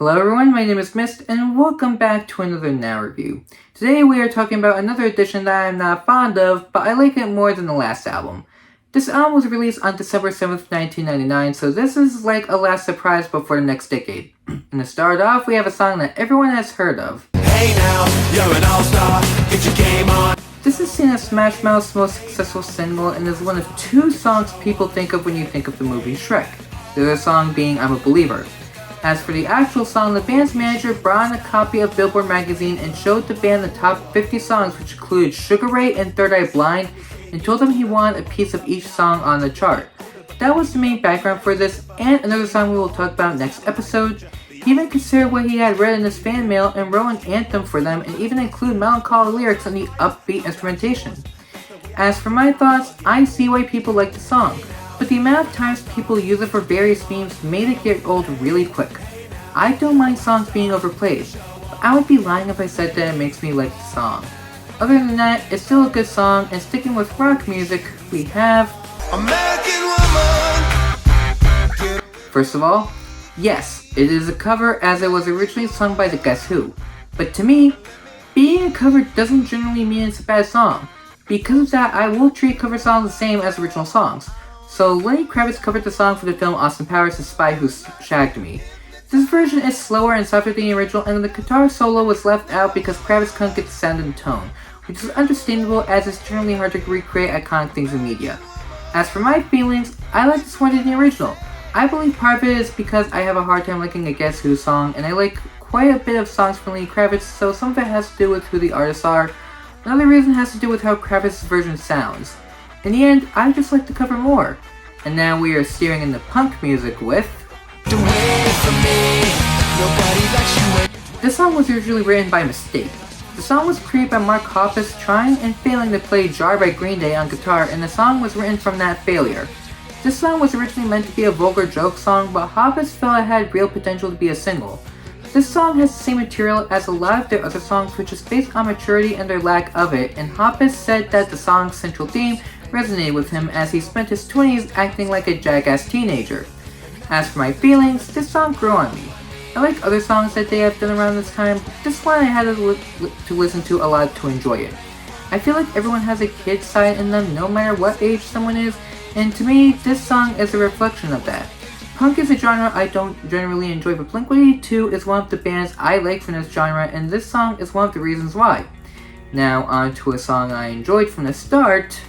Hello everyone, my name is Mist, and welcome back to another Now Review. Today we are talking about another edition that I'm not fond of, but I like it more than the last album. This album was released on December 7th, 1999, so this is like a last surprise before the next decade. And to start off, we have a song that everyone has heard of. Hey now, you're an all-star, get your game on. This is seen as Smash Mouth's most successful single and is one of two songs people think of when you think of the movie Shrek. The other song being I'm a Believer. As for the actual song, the band's manager brought in a copy of Billboard magazine and showed the band the top 50 songs, which included Sugar Ray and Third Eye Blind, and told them he wanted a piece of each song on the chart. That was the main background for this, and another song we will talk about next episode. He even considered what he had read in his fan mail and wrote an anthem for them, and even included melancholy lyrics in the upbeat instrumentation. As for my thoughts, I see why people like the song, but the amount of times people use it for various memes made it get old really quick. I don't mind songs being overplayed, but I would be lying if I said that it makes me like the song. Other than that, it's still a good song, and sticking with rock music, we have American woman. First of all, yes, it is a cover as it was originally sung by the Guess Who, but to me, being a cover doesn't generally mean it's a bad song. Because of that, I will treat cover songs the same as original songs. So Lenny Kravitz covered the song for the film Austin Powers' The Spy Who Shagged Me. This version is slower and softer than the original, and the guitar solo was left out because Kravitz couldn't get the sound and tone, which is understandable as it's generally hard to recreate iconic things in media. As for my feelings, I like this one than the original. I believe part of it is because I have a hard time liking a Guess Who song, and I like quite a bit of songs from Lenny Kravitz, so some of it has to do with who the artists are. Another reason has to do with how Kravitz's version sounds. In the end, I just like the cover more. And now we are steering into punk music with This song was originally written by mistake. The song was created by Mark Hoppus trying and failing to play Jar by Green Day on guitar, and the song was written from that failure. This song was originally meant to be a vulgar joke song, but Hoppus felt it had real potential to be a single. This song has the same material as a lot of their other songs, which is based on maturity and their lack of it, and Hoppus said that the song's central theme resonated with him as he spent his 20s acting like a jackass teenager. As for my feelings, this song grew on me. I like other songs that they have done around this time, but this one I had to listen to a lot to enjoy it. I feel like everyone has a kid side in them no matter what age someone is, and to me, this song is a reflection of that. Punk is a genre I don't generally enjoy, but Blink-182 is one of the bands I like from this genre, and this song is one of the reasons why. Now on to a song I enjoyed from the start.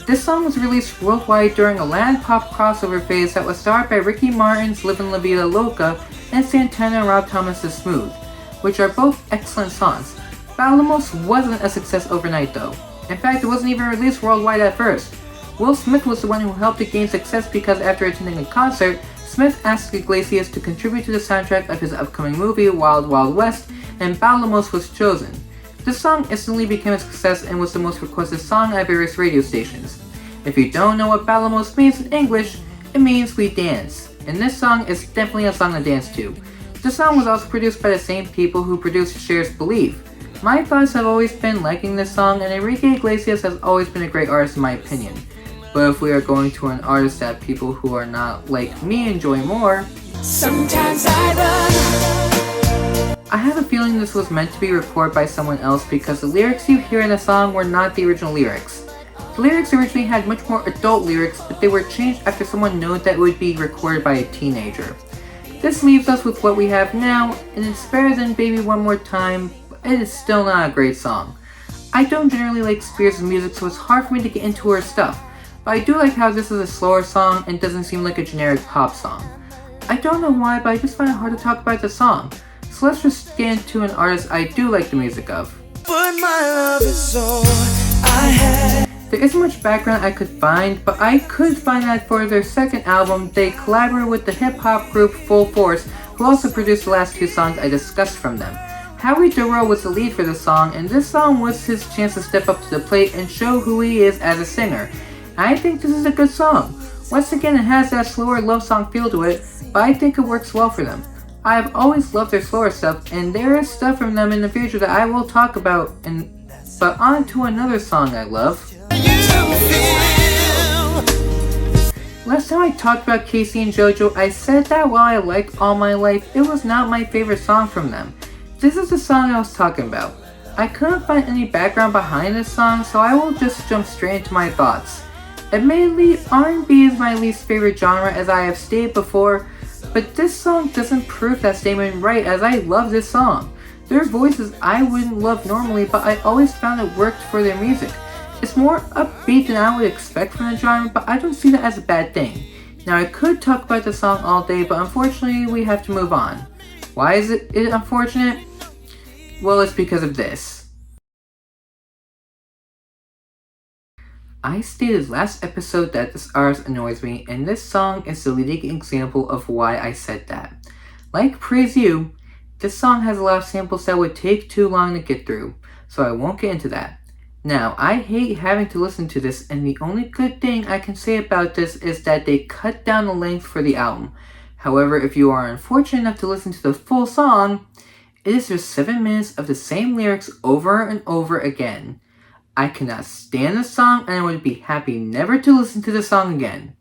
This song was released worldwide during a Latin pop crossover phase that was starred by Ricky Martin's Livin' La Vida Loca and Santana and Rob Thomas' Smooth, which are both excellent songs. Bailamos wasn't a success overnight though. In fact, it wasn't even released worldwide at first. Will Smith was the one who helped it gain success because after attending a concert, Smith asked Iglesias to contribute to the soundtrack of his upcoming movie Wild Wild West, and Bailamos was chosen. This song instantly became a success and was the most requested song at various radio stations. If you don't know what Bailamos means in English, it means we dance, and this song is definitely a song to dance to. This song was also produced by the same people who produced Cher's Believe. My thoughts have always been liking this song, and Enrique Iglesias has always been a great artist in my opinion. But if we are going to an artist that people who are not like me enjoy more, Sometimes I I have a feeling this was meant to be recorded by someone else because the lyrics you hear in the song were not the original lyrics. The lyrics originally had much more adult lyrics, but they were changed after someone knew that it would be recorded by a teenager. This leaves us with what we have now, and it's better than Baby One More Time, but it is still not a great song. I don't generally like Spears' music, so it's hard for me to get into her stuff, but I do like how this is a slower song and doesn't seem like a generic pop song. I don't know why, but I just find it hard to talk about the song. So let's just get into an artist I do like the music of. but my love is all I had. There isn't much background I could find, but I could find that for their second album, they collaborated with the hip-hop group Full Force, who also produced the last two songs I discussed from them. Howie Dorough was the lead for the song, and this song was his chance to step up to the plate and show who he is as a singer. I think this is a good song. Once again, it has that slower love song feel to it, but I think it works well for them. I have always loved their slower stuff, and there is stuff from them in the future that I will talk about, but on to another song I love. Last time I talked about Casey and JoJo, I said that while I like All My Life, it was not my favorite song from them. This is the song I was talking about. I couldn't find any background behind this song, so I will just jump straight into my thoughts. Admittedly, R&B is my least favorite genre as I have stated before, but this song doesn't prove that statement right as I love this song. There are voices I wouldn't love normally, but I always found it worked for their music. It's more upbeat than I would expect from the genre, but I don't see that as a bad thing. Now I could talk about the song all day, but unfortunately we have to move on. Why is it unfortunate? Well, it's because of this. I stated last episode that this artist annoys me, and this song is the leading example of why I said that. Like Praise You, this song has a lot of samples that would take too long to get through, so I won't get into that. Now, I hate having to listen to this, and the only good thing I can say about this is that they cut down the length for the album. However, if you are unfortunate enough to listen to the full song, it is just 7 minutes of the same lyrics over and over again. I cannot stand the song, and I would be happy never to listen to the song again.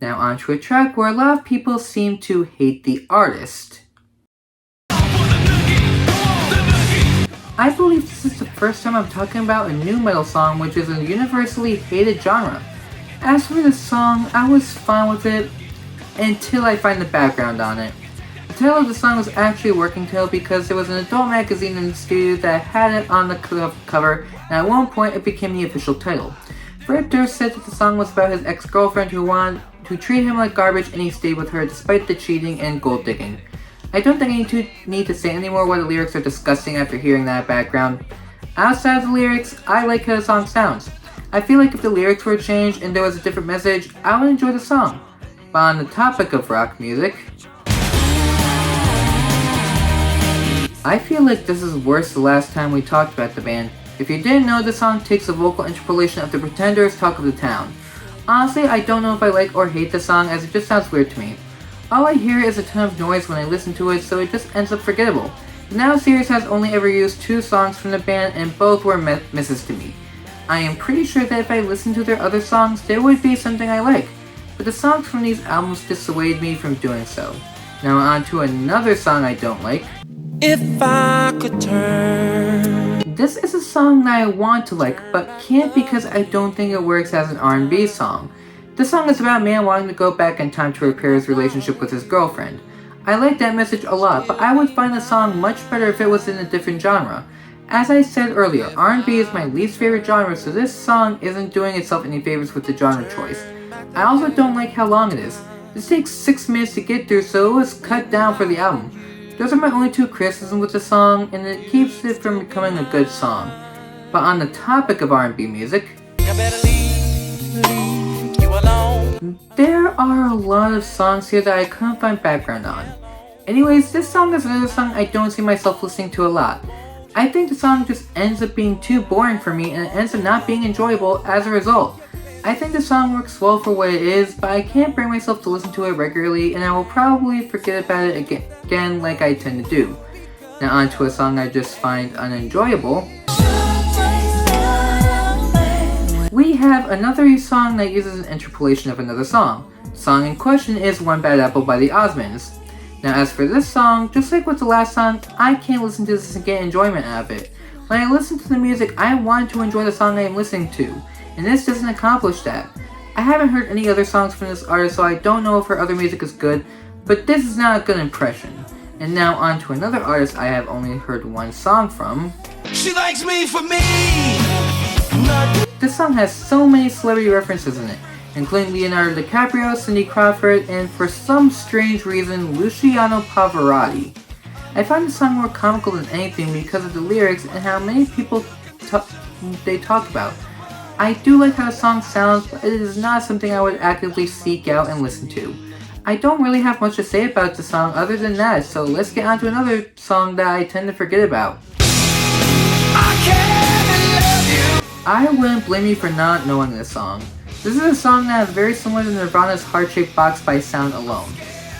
Now onto a track where a lot of people seem to hate the artist. I believe this is the first time I'm talking about a new metal song, which is a universally hated genre. As for the song, I was fine with it until I find the background on it. The title of the song was actually a working title because there was an adult magazine in the studio that had it on the cover, and at one point it became the official title. Fred Durst said that the song was about his ex-girlfriend who wanted to treat him like garbage, and he stayed with her despite the cheating and gold digging. I don't think I need to say anymore why the lyrics are disgusting after hearing that background. Outside of the lyrics, I like how the song sounds. I feel like if the lyrics were changed and there was a different message, I would enjoy the song. But on the topic of rock music, I feel like this is worse the last time we talked about the band. If you didn't know, the song takes a vocal interpolation of the Pretenders' Talk of the Town. Honestly, I don't know if I like or hate the song as it just sounds weird to me. All I hear is a ton of noise when I listen to it, so it just ends up forgettable. The Now series has only ever used 2 songs from the band, and both were misses to me. I am pretty sure that if I listened to their other songs, there would be something I like, but the songs from these albums dissuade me from doing so. Now on to another song I don't like. If I could turn. This is a song that I want to like, but can't because I don't think it works as an R&B song. This song is about a man wanting to go back in time to repair his relationship with his girlfriend. I like that message a lot, but I would find the song much better if it was in a different genre. As I said earlier, R&B is my least favorite genre, so this song isn't doing itself any favors with the genre choice. I also don't like how long it is. This takes 6 minutes to get through, so it was cut down for the album. Those are my only 2 criticisms with the song, and it keeps it from becoming a good song. But on the topic of R&B music, there are a lot of songs here that I couldn't find background on. Anyways, this song is another song I don't see myself listening to a lot. I think the song just ends up being too boring for me and it ends up not being enjoyable as a result. I think the song works well for what it is, but I can't bring myself to listen to it regularly, and I will probably forget about it again like I tend to do. Now on to a song I just find unenjoyable. We have another song that uses an interpolation of another song. The song in question is One Bad Apple by the Osmonds. Now as for this song, just like with the last song, I can't listen to this and get enjoyment out of it. When I listen to the music, I want to enjoy the song I am listening to, and this doesn't accomplish that. I haven't heard any other songs from this artist, so I don't know if her other music is good, but this is not a good impression. And now on to another artist I have only heard one song from. She likes me for me. This song has so many celebrity references in it, including Leonardo DiCaprio, Cindy Crawford, and for some strange reason, Luciano Pavarotti. I find the song more comical than anything because of the lyrics and how many people they talk about. I do like how the song sounds, but it is not something I would actively seek out and listen to. I don't really have much to say about the song other than that, so let's get on to another song that I tend to forget about. I wouldn't blame you for not knowing this song. This is a song that is very similar to Nirvana's Heart-Shaped Box by Sound Alone.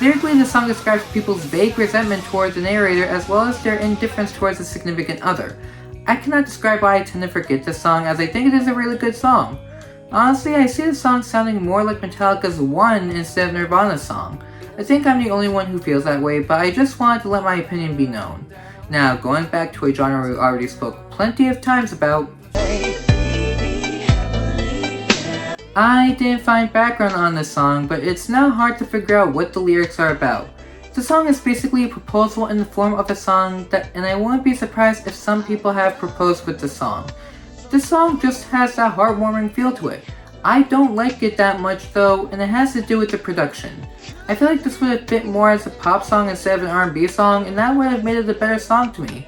Lyrically, the song describes people's vague resentment towards the narrator as well as their indifference towards a significant other. I cannot describe why I tend to forget this song as I think it is a really good song. Honestly, I see the song sounding more like Metallica's One instead of Nirvana's song. I think I'm the only one who feels that way, but I just wanted to let my opinion be known. Now, going back to a genre we already spoke plenty of times about, I didn't find background on this song, but it's now hard to figure out what the lyrics are about. The song is basically a proposal in the form of a song and I wouldn't be surprised if some people have proposed with the song. This song just has that heartwarming feel to it. I don't like it that much though, and it has to do with the production. I feel like this would have fit more as a pop song instead of an R&B song, and that would have made it a better song to me.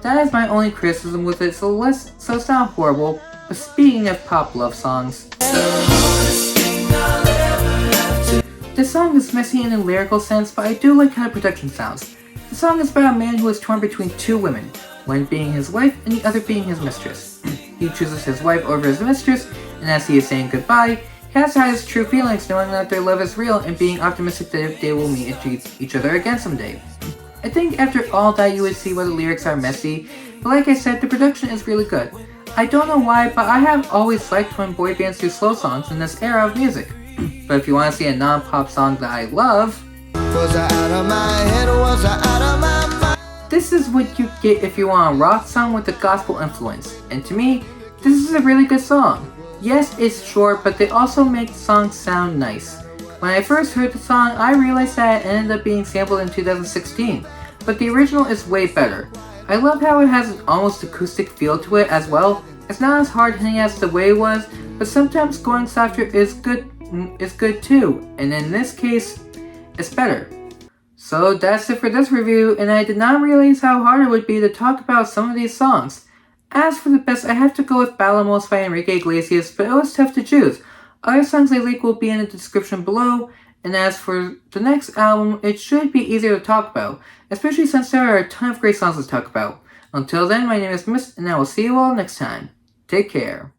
That is my only criticism with it, so it's not horrible. But speaking of pop love songs, this song is messy in a lyrical sense, but I do like how the production sounds. The song is about a man who is torn between two women, one being his wife and the other being his mistress. He chooses his wife over his mistress, and as he is saying goodbye, he has to hide his true feelings knowing that their love is real and being optimistic that they will meet each other again someday. I think after all that you would see why the lyrics are messy, but like I said, the production is really good. I don't know why, but I have always liked when boy bands do slow songs in this era of music. But if you want to see a non-pop song that I love, this is what you get if you want a rock song with a gospel influence. And to me, this is a really good song. Yes, it's short, but they also make the song sound nice. When I first heard the song, I realized that it ended up being sampled in 2016, but the original is way better. I love how it has an almost acoustic feel to it as well. It's not as hard hitting as the way it was, but sometimes going softer is good too, and in this case, it's better. So that's it for this review, and I did not realize how hard it would be to talk about some of these songs. As for the best, I have to go with Bailamos by Enrique Iglesias, but it was tough to choose. Other songs I like will be in the description below, and as for the next album, it should be easier to talk about, especially since there are a ton of great songs to talk about. Until then, my name is Mist, and I will see you all next time. Take care.